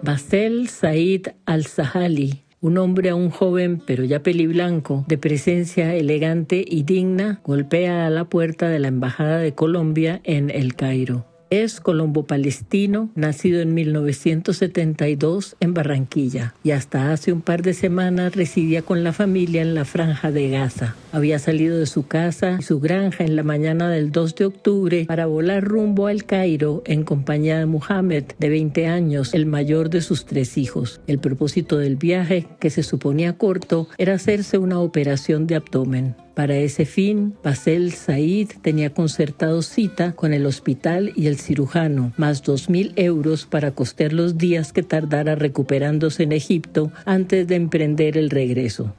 Basel Said al-Sahali, un hombre aún joven pero ya peliblanco, de presencia elegante y digna, golpea a la puerta de la Embajada de Colombia en El Cairo. Es colombo-palestino, nacido en 1972 en Barranquilla y hasta hace un par de semanas residía con la familia en la Franja de Gaza. Había salido de su casa y su granja en la mañana del 2 de octubre para volar rumbo al Cairo en compañía de Mohamed, de 20 años, el mayor de sus 3 hijos. El propósito del viaje, que se suponía corto, era hacerse una operación de abdomen. Para ese fin, Basel Said tenía concertado cita con el hospital y el cirujano, más 2.000 euros para costear los días que tardara recuperándose en Egipto antes de emprender el regreso.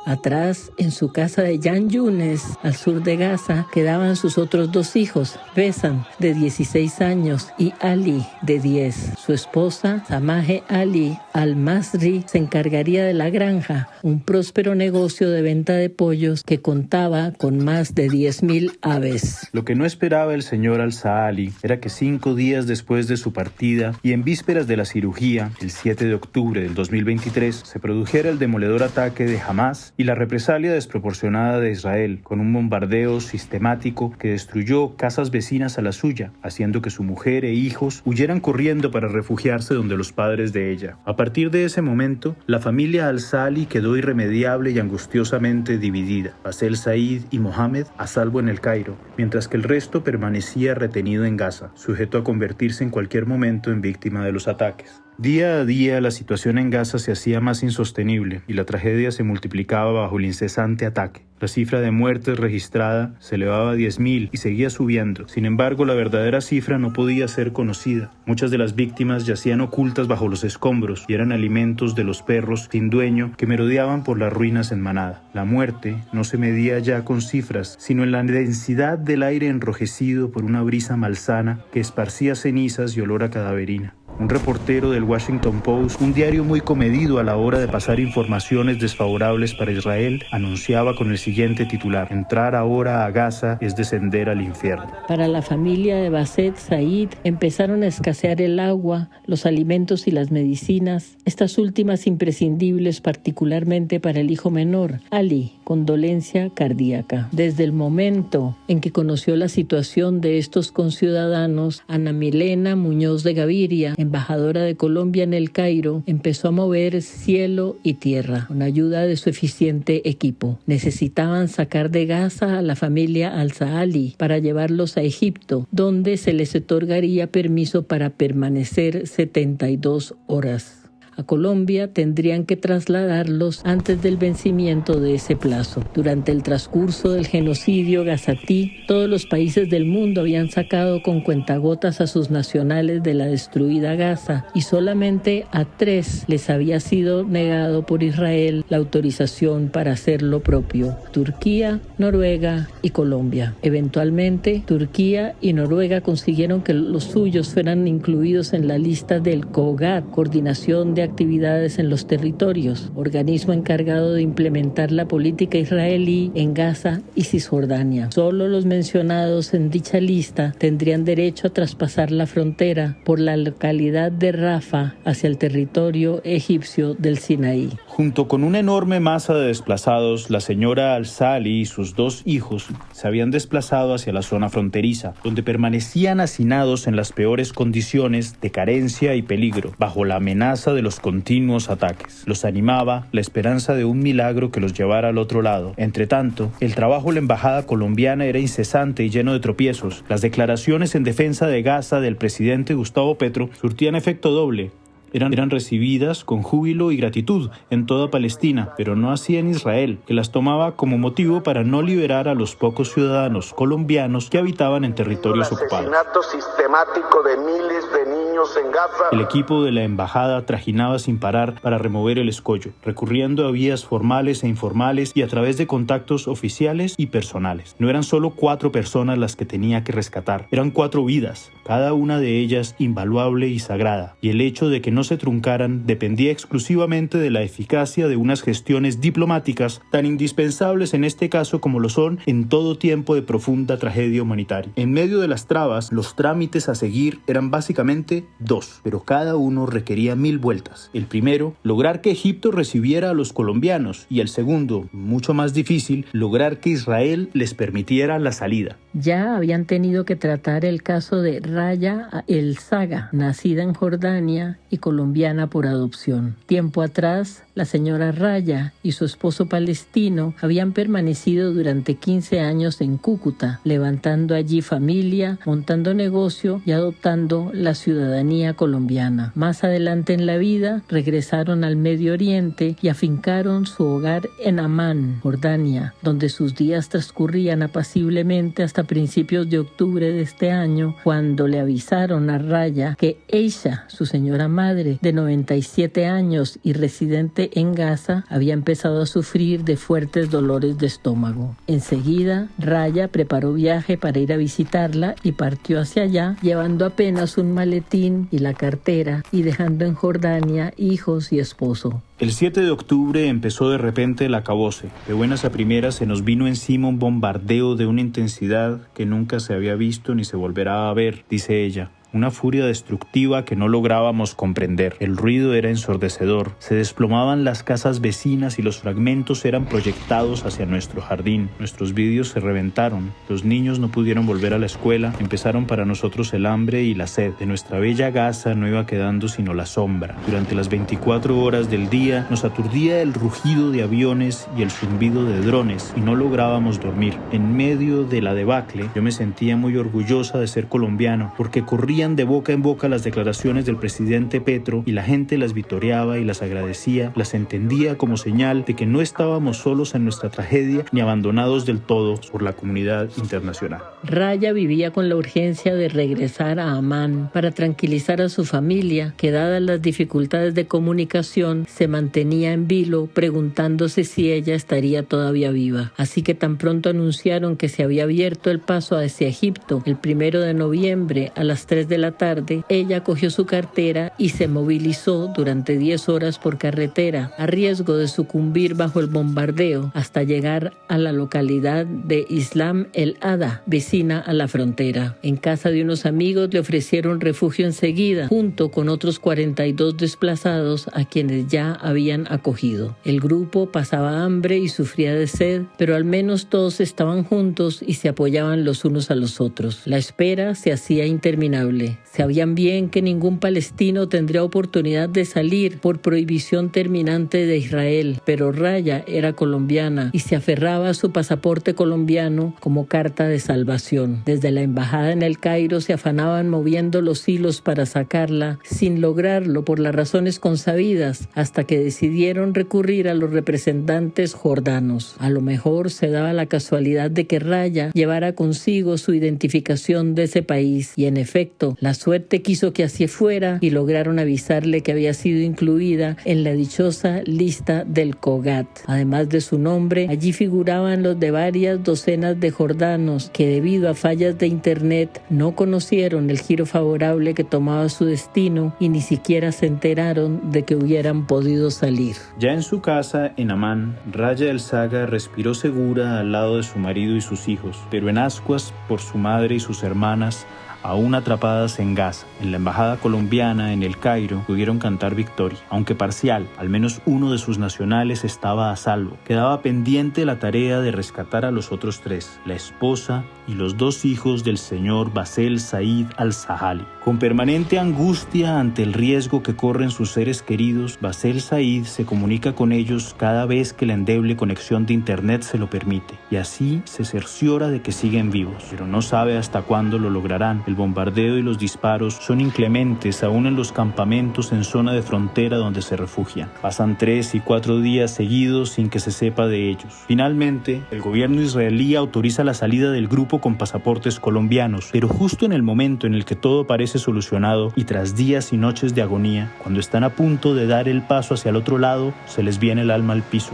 Atrás, en su casa de Yan Yunes, al sur de Gaza, quedaban sus otros 2 hijos, Besam, de 16 años, y Ali, de 10. Su esposa, Samaje Ali al-Masri, se encargaría de la granja, un próspero negocio de venta de pollos que contaba con más de 10.000 aves. Lo que no esperaba el señor al-Sahali era que 5 días después de su partida y en vísperas de la cirugía, el 7 de octubre del 2023, se produjera el demoledor ataque de Hamas y la represalia desproporcionada de Israel, con un bombardeo sistemático que destruyó casas vecinas a la suya, haciendo que su mujer e hijos huyeran corriendo para refugiarse donde los padres de ella. A partir de ese momento, la familia al-Sahali quedó irremediable y angustiosamente dividida. Basel Said y Mohamed a salvo en el Cairo, mientras que el resto permanecía retenido en Gaza, sujeto a convertirse en cualquier momento en víctima de los ataques. Día a día la situación en Gaza se hacía más insostenible y la tragedia se multiplicaba bajo el incesante ataque. La cifra de muertes registrada se elevaba a 10.000 y seguía subiendo. Sin embargo, la verdadera cifra no podía ser conocida. Muchas de las víctimas yacían ocultas bajo los escombros y eran alimentos de los perros sin dueño que merodeaban por las ruinas en manada. La muerte no se medía ya con cifras, sino en la densidad del aire enrojecido por una brisa malsana que esparcía cenizas y olor a cadaverina. Un reportero del Washington Post, un diario muy comedido a la hora de pasar informaciones desfavorables para Israel, anunciaba con el siguiente titular: entrar ahora a Gaza es descender al infierno. Para la familia de Basel Said empezaron a escasear el agua, los alimentos y las medicinas, estas últimas imprescindibles particularmente para el hijo menor, Ali, con dolencia cardíaca. Desde el momento en que conoció la situación de estos conciudadanos, Ana Milena Muñoz de Gaviria, embajadora de Colombia en El Cairo, empezó a mover cielo y tierra con ayuda de su eficiente equipo. Necesitaban sacar de Gaza a la familia al-Sahali para llevarlos a Egipto, donde se les otorgaría permiso para permanecer 72 horas. A Colombia tendrían que trasladarlos antes del vencimiento de ese plazo. Durante el transcurso del genocidio gazatí, todos los países del mundo habían sacado con cuentagotas a sus nacionales de la destruida Gaza y solamente a 3 les había sido negado por Israel la autorización para hacer lo propio: Turquía, Noruega y Colombia. Eventualmente, Turquía y Noruega consiguieron que los suyos fueran incluidos en la lista del COGAT, Coordinación de Actividades en los Territorios, organismo encargado de implementar la política israelí en Gaza y Cisjordania. Solo los mencionados en dicha lista tendrían derecho a traspasar la frontera por la localidad de Rafah hacia el territorio egipcio del Sinaí. Junto con una enorme masa de desplazados, la señora al-Sahali y sus 2 hijos se habían desplazado hacia la zona fronteriza, donde permanecían hacinados en las peores condiciones de carencia y peligro, bajo la amenaza de los continuos ataques. Los animaba la esperanza de un milagro que los llevara al otro lado. Entre tanto, el trabajo en la embajada colombiana era incesante y lleno de tropiezos. Las declaraciones en defensa de Gaza del presidente Gustavo Petro surtían efecto doble. Eran recibidas con júbilo y gratitud en toda Palestina, pero no así en Israel, que las tomaba como motivo para no liberar a los pocos ciudadanos colombianos que habitaban en territorios ocupados. El asesinato sistemático de miles de niños en Gaza. El equipo de la embajada trajinaba sin parar para remover el escollo, recurriendo a vías formales e informales y a través de contactos oficiales y personales. No eran solo 4 personas las que tenía que rescatar, eran 4 vidas, cada una de ellas invaluable y sagrada, y el hecho de que no se truncaran dependía exclusivamente de la eficacia de unas gestiones diplomáticas tan indispensables en este caso como lo son en todo tiempo de profunda tragedia humanitaria. En medio de las trabas, los trámites a seguir eran básicamente dos, pero cada uno requería 1000 vueltas. El primero, lograr que Egipto recibiera a los colombianos, y el segundo, mucho más difícil, lograr que Israel les permitiera la salida. Ya habían tenido que tratar el caso de Raya El-Saga, nacida en Jordania y colombiana por adopción. Tiempo atrás, la señora Raya y su esposo palestino habían permanecido durante 15 años en Cúcuta, levantando allí familia, montando negocio y adoptando la ciudadanía colombiana. Más adelante en la vida, regresaron al Medio Oriente y afincaron su hogar en Amán, Jordania, donde sus días transcurrían apaciblemente hasta principios de octubre de este año, cuando le avisaron a Raya que Eisha, su señora madre, de 97 años y residente en Gaza, había empezado a sufrir de fuertes dolores de estómago. Enseguida, Raya preparó viaje para ir a visitarla y partió hacia allá, llevando apenas un maletín y la cartera y dejando en Jordania hijos y esposo. El 7 de octubre empezó de repente el acabose. De buenas a primeras se nos vino encima un bombardeo de una intensidad que nunca se había visto ni se volverá a ver, dice ella. Una furia destructiva que no lográbamos comprender. El ruido era ensordecedor. Se desplomaban las casas vecinas y los fragmentos eran proyectados hacia nuestro jardín. Nuestros vidrios se reventaron. Los niños no pudieron volver a la escuela. Empezaron para nosotros el hambre y la sed. De nuestra bella Gaza no iba quedando sino la sombra. Durante las 24 horas del día nos aturdía el rugido de aviones y el zumbido de drones y no lográbamos dormir. En medio de la debacle, yo me sentía muy orgullosa de ser colombiano porque corrían de boca en boca las declaraciones del presidente Petro y la gente las vitoreaba y las agradecía, las entendía como señal de que no estábamos solos en nuestra tragedia ni abandonados del todo por la comunidad internacional. Raya vivía con la urgencia de regresar a Amán para tranquilizar a su familia, que dadas las dificultades de comunicación se mantenía en vilo preguntándose si ella estaría todavía viva. Así que tan pronto anunciaron que se había abierto el paso hacia Egipto el 1 de noviembre a las 3 de la tarde, ella cogió su cartera y se movilizó durante 10 horas por carretera, a riesgo de sucumbir bajo el bombardeo, hasta llegar a la localidad de Islam el Adha, vecina a la frontera. En casa de unos amigos le ofrecieron refugio enseguida, junto con otros 42 desplazados a quienes ya habían acogido. El grupo pasaba hambre y sufría de sed, pero al menos todos estaban juntos y se apoyaban los unos a los otros. La espera se hacía interminable. Sabían bien que ningún palestino tendría oportunidad de salir por prohibición terminante de Israel, pero Raya era colombiana y se aferraba a su pasaporte colombiano como carta de salvación. Desde la embajada en el Cairo se afanaban moviendo los hilos para sacarla, sin lograrlo por las razones consabidas, hasta que decidieron recurrir a los representantes jordanos. A lo mejor se daba la casualidad de que Raya llevara consigo su identificación de ese país, y en efecto, la suerte quiso que así fuera y lograron avisarle que había sido incluida en la dichosa lista del COGAT. Además de su nombre, allí figuraban los de varias docenas de jordanos que debido a fallas de internet no conocieron el giro favorable que tomaba su destino y ni siquiera se enteraron de que hubieran podido salir. Ya en su casa, en Amán, Raya El-Saga respiró segura al lado de su marido y sus hijos, pero en ascuas por su madre y sus hermanas, aún atrapadas en Gaza. En la embajada colombiana en el Cairo pudieron cantar victoria, aunque parcial. Al menos uno de sus nacionales estaba a salvo. Quedaba pendiente la tarea de rescatar a los otros 3, la esposa y los 2 hijos del señor Basel Said al-Sahali. Con permanente angustia ante el riesgo que corren sus seres queridos, Basel Said se comunica con ellos cada vez que la endeble conexión de internet se lo permite, y así se cerciora de que siguen vivos, pero no sabe hasta cuándo lo lograrán. El bombardeo y los disparos son inclementes aún en los campamentos en zona de frontera donde se refugian. Pasan 3 y 4 días seguidos sin que se sepa de ellos. Finalmente, el gobierno israelí autoriza la salida del grupo con pasaportes colombianos, pero justo en el momento en el que todo parece solucionado y tras días y noches de agonía, cuando están a punto de dar el paso hacia el otro lado, se les viene el alma al piso.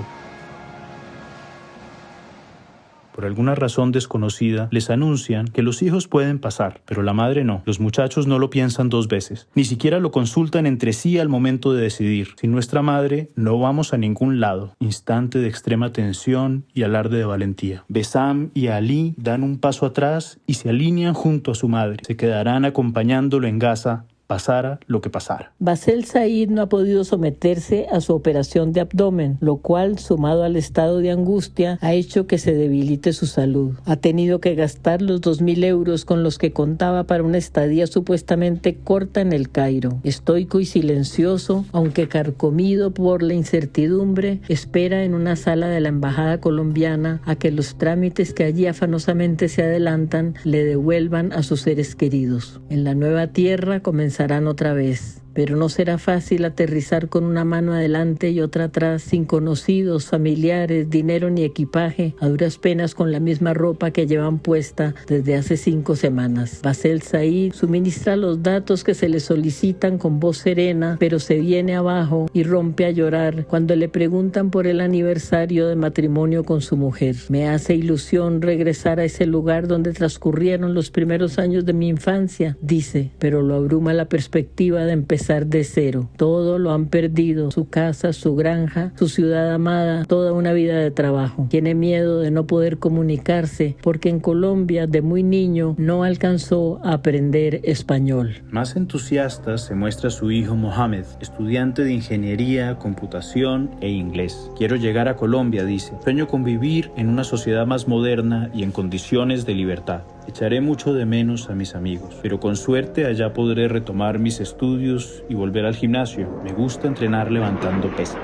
Por alguna razón desconocida, les anuncian que los hijos pueden pasar, pero la madre no. Los muchachos no lo piensan 2 veces. Ni siquiera lo consultan entre sí al momento de decidir. Sin nuestra madre, no vamos a ningún lado. Instante de extrema tensión y alarde de valentía. Besam y Ali dan un paso atrás y se alinean junto a su madre. Se quedarán acompañándolo en Gaza, pasara lo que pasara. Basel Said no ha podido someterse a su operación de abdomen, lo cual, sumado al estado de angustia, ha hecho que se debilite su salud. Ha tenido que gastar los 2.000 euros con los que contaba para una estadía supuestamente corta en el Cairo. Estoico y silencioso, aunque carcomido por la incertidumbre, espera en una sala de la embajada colombiana a que los trámites que allí afanosamente se adelantan le devuelvan a sus seres queridos. En la nueva tierra comenzarán otra vez. Pero no será fácil aterrizar con una mano adelante y otra atrás, sin conocidos, familiares, dinero ni equipaje, a duras penas con la misma ropa que llevan puesta desde hace 5 semanas. Basel Said suministra los datos que se le solicitan con voz serena, pero se viene abajo y rompe a llorar cuando le preguntan por el aniversario de matrimonio con su mujer. Me hace ilusión regresar a ese lugar donde transcurrieron los primeros años de mi infancia, dice, pero lo abruma la perspectiva de empezar de cero. Todo lo han perdido, su casa, su granja, su ciudad amada, toda una vida de trabajo. Tiene miedo de no poder comunicarse porque en Colombia de muy niño no alcanzó a aprender español. Más entusiasta se muestra su hijo Mohamed, estudiante de ingeniería, computación e inglés. Quiero llegar a Colombia, dice. Sueño con vivir en una sociedad más moderna y en condiciones de libertad. Echaré mucho de menos a mis amigos, pero con suerte allá podré retomar mis estudios y volver al gimnasio. Me gusta entrenar levantando pesas.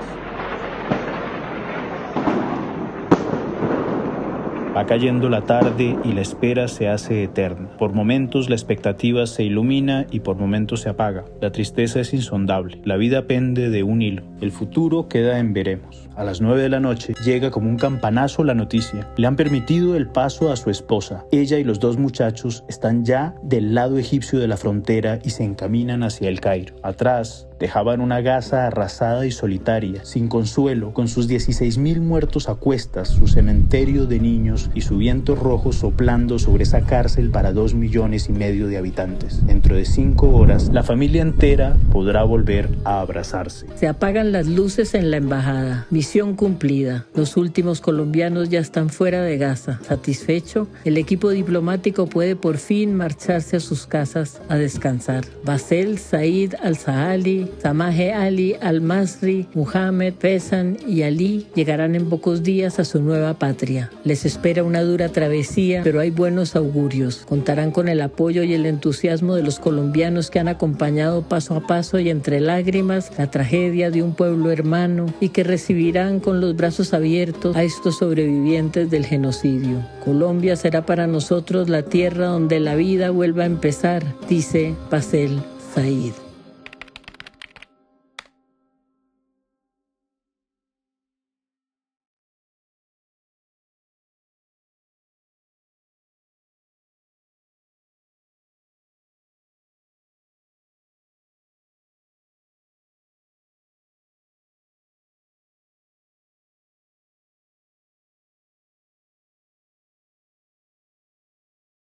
Va cayendo la tarde y la espera se hace eterna. Por momentos la expectativa se ilumina y por momentos se apaga. La tristeza es insondable. La vida pende de un hilo. El futuro queda en veremos. A las 9 de la noche llega como un campanazo la noticia. Le han permitido el paso a su esposa. Ella y los 2 muchachos están ya del lado egipcio de la frontera y se encaminan hacia el Cairo. Atrás dejaban una Gaza arrasada y solitaria, sin consuelo, con sus 16.000 muertos a cuestas, su cementerio de niños y su viento rojo soplando sobre esa cárcel para 2,5 millones de habitantes. Dentro de 5 horas, la familia entera podrá volver a abrazarse. Se apagan las luces en la embajada. Misión cumplida. Los últimos colombianos ya están fuera de Gaza. Satisfecho, el equipo diplomático puede por fin marcharse a sus casas a descansar. Basel Said al-Sahali, Samaje Ali al-Masri, Muhammad, Fesan y Ali llegarán en pocos días a su nueva patria. Les espera una dura travesía, pero hay buenos augurios. Contarán con el apoyo y el entusiasmo de los colombianos que han acompañado paso a paso y entre lágrimas la tragedia de un pueblo hermano y que recibirán con los brazos abiertos a estos sobrevivientes del genocidio. Colombia será para nosotros la tierra donde la vida vuelva a empezar, dice Basel Said.